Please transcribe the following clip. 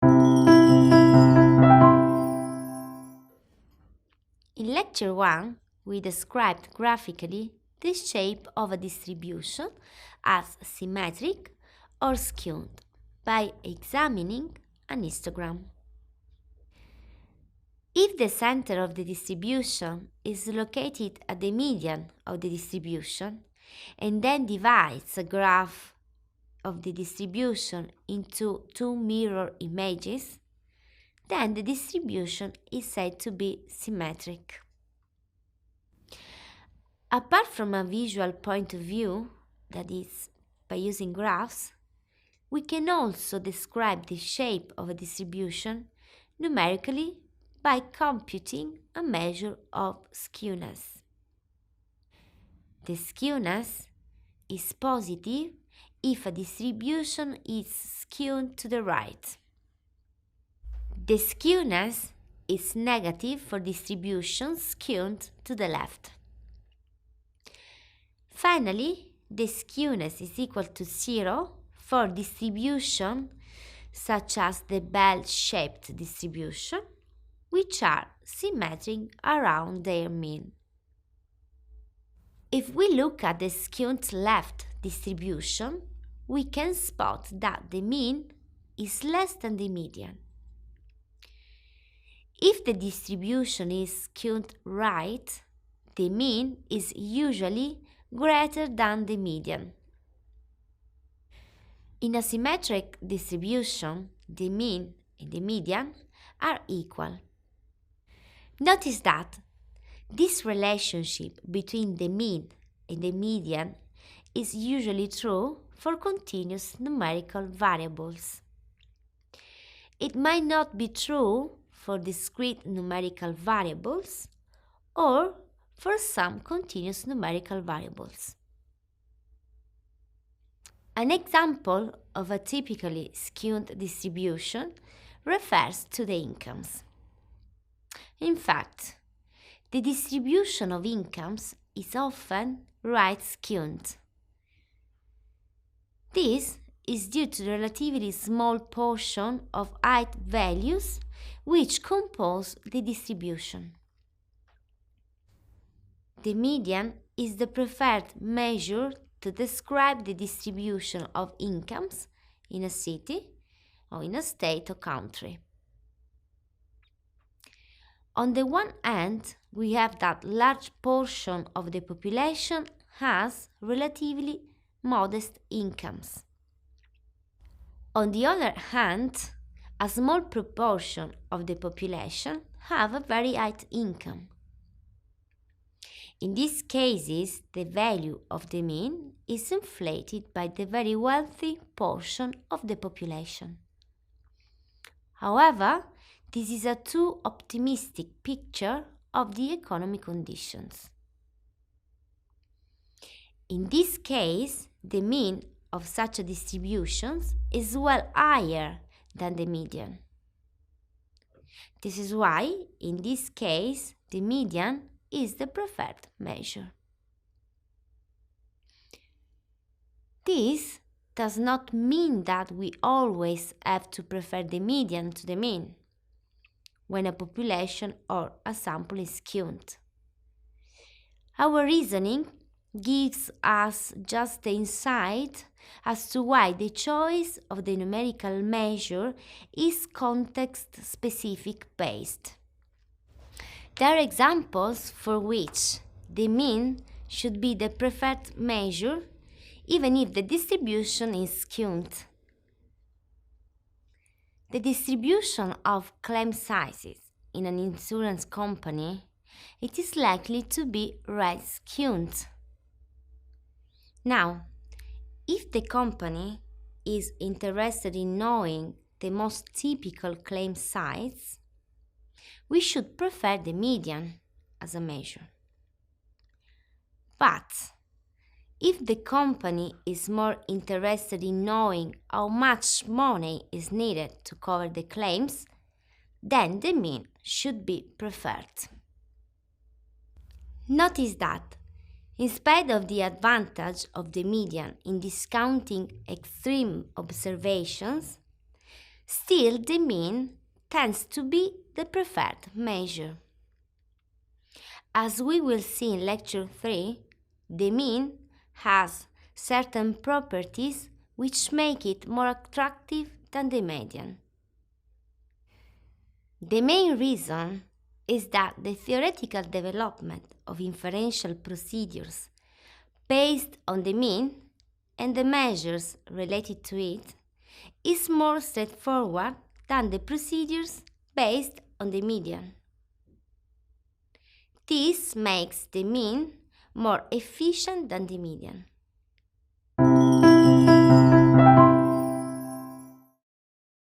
In Lecture 1, we described graphically the shape of a distribution as symmetric or skewed by examining an histogram. If the center of the distribution is located at the median of the distribution and then divides a graph of the distribution into two mirror images, then the distribution is said to be symmetric. Apart from a visual point of view, that is, by using graphs, we can also describe the shape of a distribution numerically by computing a measure of skewness. The skewness is positive if a distribution is skewed to the right. The skewness is negative for distributions skewed to the left. Finally, the skewness is equal to 0 for distribution such as the bell-shaped distribution, which are symmetric around their mean. If we look at the skewed left distribution, we can spot that the mean is less than the median. If the distribution is skewed right, the mean is usually greater than the median. In a symmetric distribution, the mean and the median are equal. Notice that this relationship between the mean and the median is usually true for continuous numerical variables. It might not be true for discrete numerical variables or for some continuous numerical variables. An example of a typically skewed distribution refers to the incomes. In fact, the distribution of incomes is often right skewed. This is due to the relatively small portion of height values which compose the distribution. The median is the preferred measure to describe the distribution of incomes in a city or in a state or country. On the one hand, we have that large portion of the population has relatively modest incomes. On the other hand, a small proportion of the population have a very high income. In these cases, the value of the mean is inflated by the very wealthy portion of the population. However, this is a too optimistic picture of the economic conditions. In this case, the mean of such a distribution is well higher than the median. This is why, in this case, the median is the preferred measure. This does not mean that we always have to prefer the median to the mean when a population or a sample is skewed. Our reasoning gives us just the insight as to why the choice of the numerical measure is context-specific based. There are examples for which the mean should be the preferred measure even if the distribution is skewed. The distribution of claim sizes in an insurance company, it is likely to be right skewed. Now, if the company is interested in knowing the most typical claim size, we should prefer the median as a measure. But if the company is more interested in knowing how much money is needed to cover the claims, then the mean should be preferred. Notice that, in spite of the advantage of the median in discounting extreme observations, Still, the mean tends to be the preferred measure. As we will see in Lecture 3, the mean has certain properties which make it more attractive than the median. The main reason is that the theoretical development of inferential procedures based on the mean and the measures related to it is more straightforward than the procedures based on the median. This makes the mean more efficient than the median.